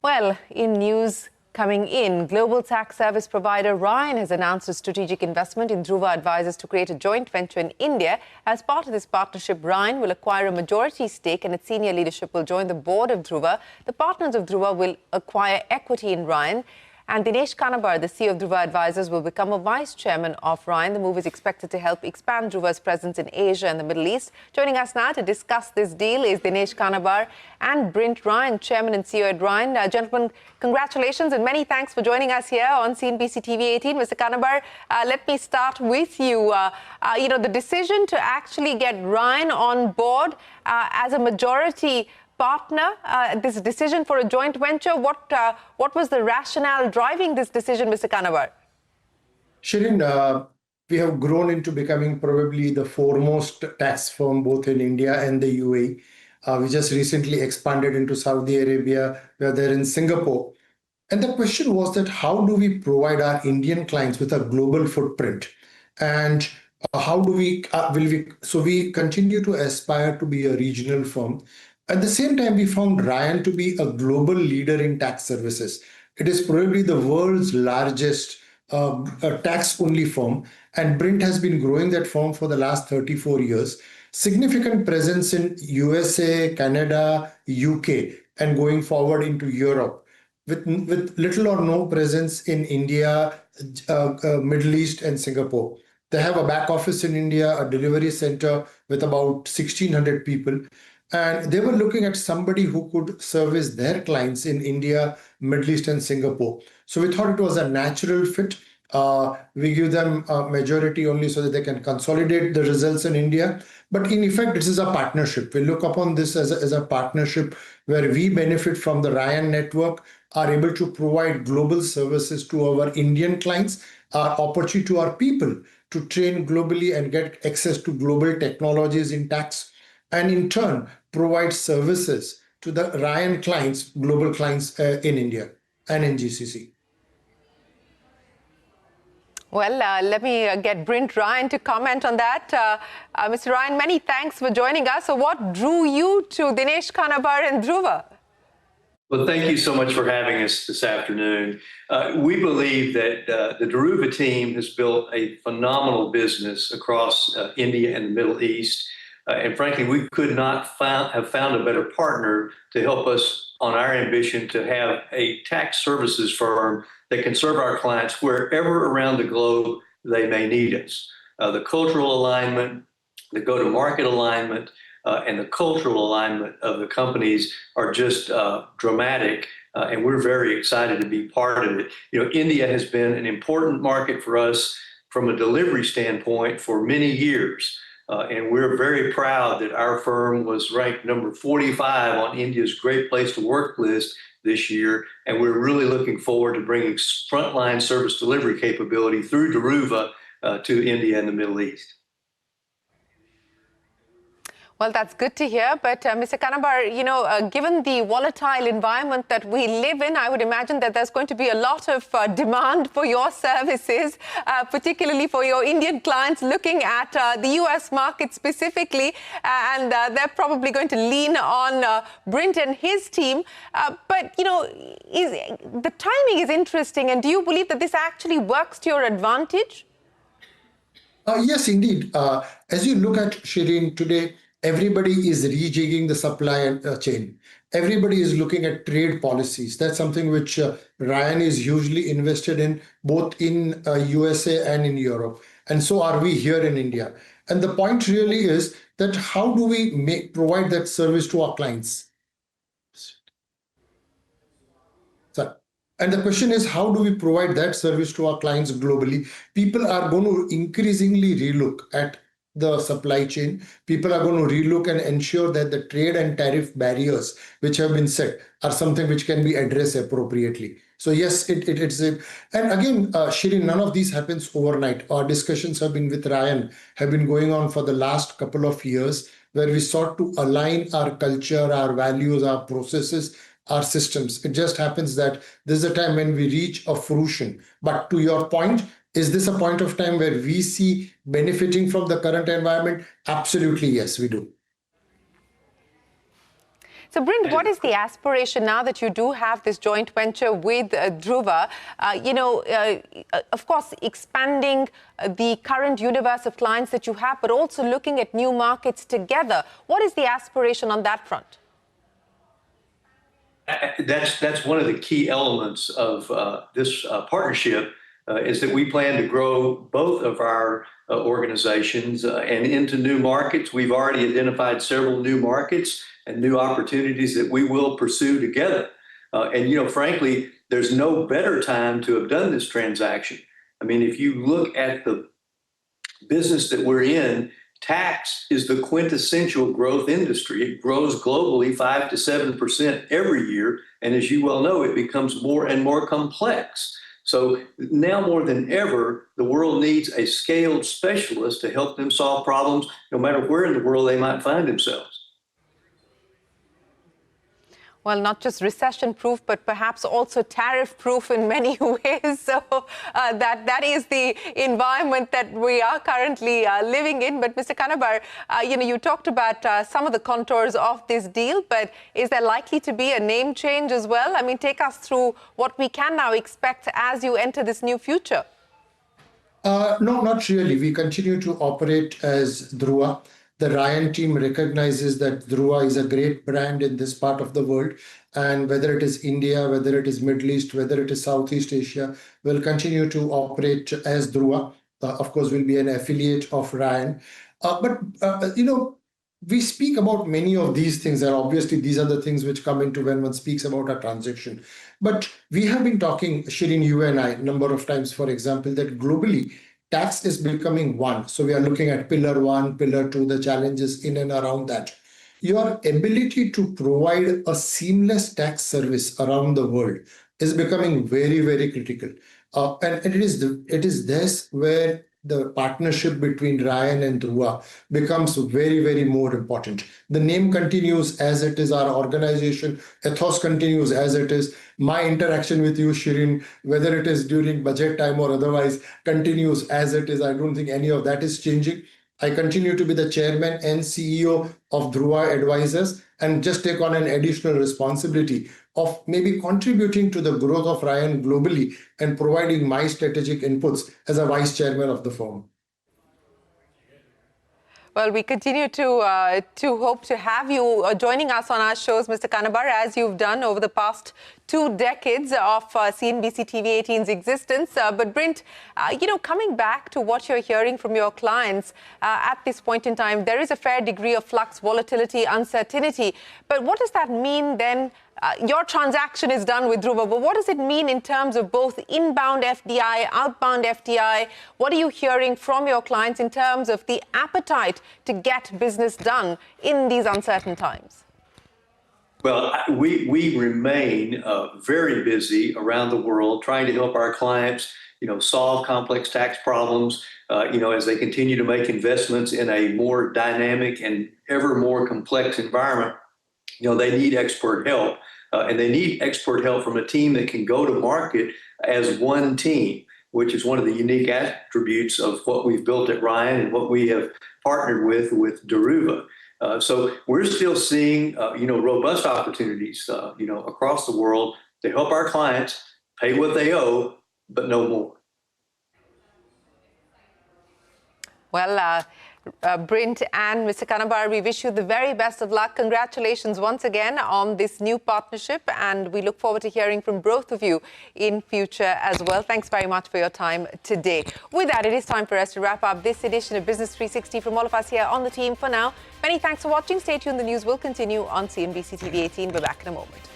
Well, in news coming in, global tax service provider Ryan has announced a strategic investment in Dhruva Advisors to create a joint venture in India. As part of this partnership, Ryan will acquire a majority stake and its senior leadership will join the board of Dhruva. The partners of Dhruva will acquire equity in Ryan. And Dinesh Kanabar, the CEO of Dhruva Advisors, will become a vice chairman of Ryan. The move is expected to help expand Dhruva's presence in Asia and the Middle East. Joining us now to discuss this deal is Dinesh Kanabar and Brint Ryan, chairman and CEO at Ryan. Gentlemen, congratulations and many thanks for joining us here on CNBC-TV18. Mr. Kanabar, let me start with you. The decision to actually get Ryan on board as a majority partner, this decision for a joint venture, what was the rationale driving this decision, Mr. Kanabar? Shirin, we have grown into becoming probably the foremost tax firm both in India and the UAE. We just recently expanded into Saudi Arabia. We are there in Singapore. And the question was that how do we provide our Indian clients with a global footprint? And how do we so we continue to aspire to be a regional firm. At the same time, we found Ryan to be a global leader in tax services. It is probably the world's largest tax-only firm, and Brint has been growing that firm for the last 34 years. Significant presence in USA, Canada, UK, and going forward into Europe, with little or no presence in India, Middle East, and Singapore. They have a back office in India, a delivery center with about 1,600 people. And they were looking at somebody who could service their clients in India, Middle East, and Singapore. So we thought it was a natural fit. We give them a majority only so that they can consolidate the results in India. But in effect, this is a partnership. We look upon this as a partnership where we benefit from the Ryan network, are able to provide global services to our Indian clients, opportunity to our people to train globally and get access to global technologies in tax, and in turn provide services to the Ryan clients, global clients in India and in GCC. Well, let me get Brint Ryan to comment on that. Mr. Ryan, many thanks for joining us. So what drew you to Dinesh Kanabar and Dhruva? Well, thank you so much for having us this afternoon. We believe that the Dhruva team has built a phenomenal business across India and the Middle East. And frankly, we could not have found a better partner to help us on our ambition to have a tax services firm that can serve our clients wherever around the globe they may need us. The cultural alignment, the go-to-market alignment, and the cultural alignment of the companies are just dramatic. And we're very excited to be part of it. India has been an important market for us from a delivery standpoint for many years. And we're very proud that our firm was ranked number 45 on India's Great Place to Work list this year. And we're really looking forward to bringing frontline service delivery capability through Dhruva to India and the Middle East. Well, that's good to hear. But Mr. Kanabar, given the volatile environment that we live in, I would imagine that there's going to be a lot of demand for your services, particularly for your Indian clients looking at the US market specifically. And they're probably going to lean on Brint and his team. But the timing is interesting. And do you believe that this actually works to your advantage? Yes, indeed. As you look at Shirin today, everybody is rejigging the supply chain. Everybody is looking at trade policies. That's something which Ryan is hugely invested in, both in USA and in Europe. And so are we here in India. And the point really is that how do we provide that service to our clients? And the question is, how do we provide that service to our clients globally? People are going to increasingly relook at the supply chain. People are going to relook and ensure that the trade and tariff barriers which have been set are something which can be addressed appropriately. So yes, it's and again, Shirin, none of these happens overnight. Our discussions with Ryan have been going on for the last couple of years, where we sought to align our culture, our values, our processes, our systems. It just happens that this is a time when we reach a fruition. But to your point, is this a point of time where we see benefiting from the current environment? Absolutely, yes, we do. So, Brint, what is the aspiration now that you do have this joint venture with Dhruva? Of course, expanding the current universe of clients that you have, but also looking at new markets together. What is the aspiration on that front? That's one of the key elements of this partnership is that we plan to grow both of our organizations and into new markets. We've already identified several new markets and new opportunities that we will pursue together. Frankly, there's no better time to have done this transaction. I mean, if you look at the business that we're in, tax is the quintessential growth industry. It grows globally 5 to 7% every year. And as you well know, it becomes more and more complex. So now more than ever, the world needs a scaled specialist to help them solve problems, no matter where in the world they might find themselves. Well, not just recession-proof, but perhaps also tariff-proof in many ways. So that is the environment that we are currently living in. But Mr. Kanabar, you talked about some of the contours of this deal, but is there likely to be a name change as well? I mean, take us through what we can now expect as you enter this new future. No, not really. We continue to operate as Dhruva. The Ryan team recognizes that Dhruva is a great brand in this part of the world. And whether it is India, whether it is Middle East, whether it is Southeast Asia, we'll continue to operate as Dhruva. Of course, we'll be an affiliate of Ryan. We speak about many of these things, and obviously these are the things which come into when one speaks about a transaction. But we have been talking, Shirin, you and I, a number of times, for example, that globally, tax is becoming one. So we are looking at pillar 1, pillar 2, the challenges in and around that. Your ability to provide a seamless tax service around the world is becoming very, very critical. And it is this where the partnership between Ryan and Dhruva becomes very, very more important. The name continues as it is, our organization ethos continues as it is. My interaction with you, Shirin, whether it is during budget time or otherwise, continues as it is. I don't think any of that is changing. I continue to be the chairman and CEO of Dhruva Advisors and just take on an additional responsibility of maybe contributing to the growth of Ryan globally and providing my strategic inputs as a vice chairman of the firm. Well, we continue to hope to have you joining us on our shows, Mr. Kanabar, as you've done over the past 2 decades of CNBC-TV18's existence. But Brint, coming back to what you're hearing from your clients at this point in time, there is a fair degree of flux, volatility, uncertainty. But what does that mean then? Your transaction is done with Dhruva, but what does it mean in terms of both inbound FDI, outbound FDI? What are you hearing from your clients in terms of the appetite to get business done in these uncertain times? Well, we remain very busy around the world trying to help our clients, solve complex tax problems, as they continue to make investments in a more dynamic and ever more complex environment. They need expert help, and they need expert help from a team that can go to market as one team, which is one of the unique attributes of what we've built at Ryan and what we have partnered with Dhruva. So we're still seeing, robust opportunities, across the world to help our clients pay what they owe, but no more. Well, Brint and Mr. Kanabar, we wish you the very best of luck. Congratulations once again on this new partnership, and we look forward to hearing from both of you in future as well. Thanks very much for your time today. With that, it is time for us to wrap up this edition of Business 360 from all of us here on the team. For now, many thanks for watching. Stay tuned. The news will continue on CNBC TV 18. We're back in a moment.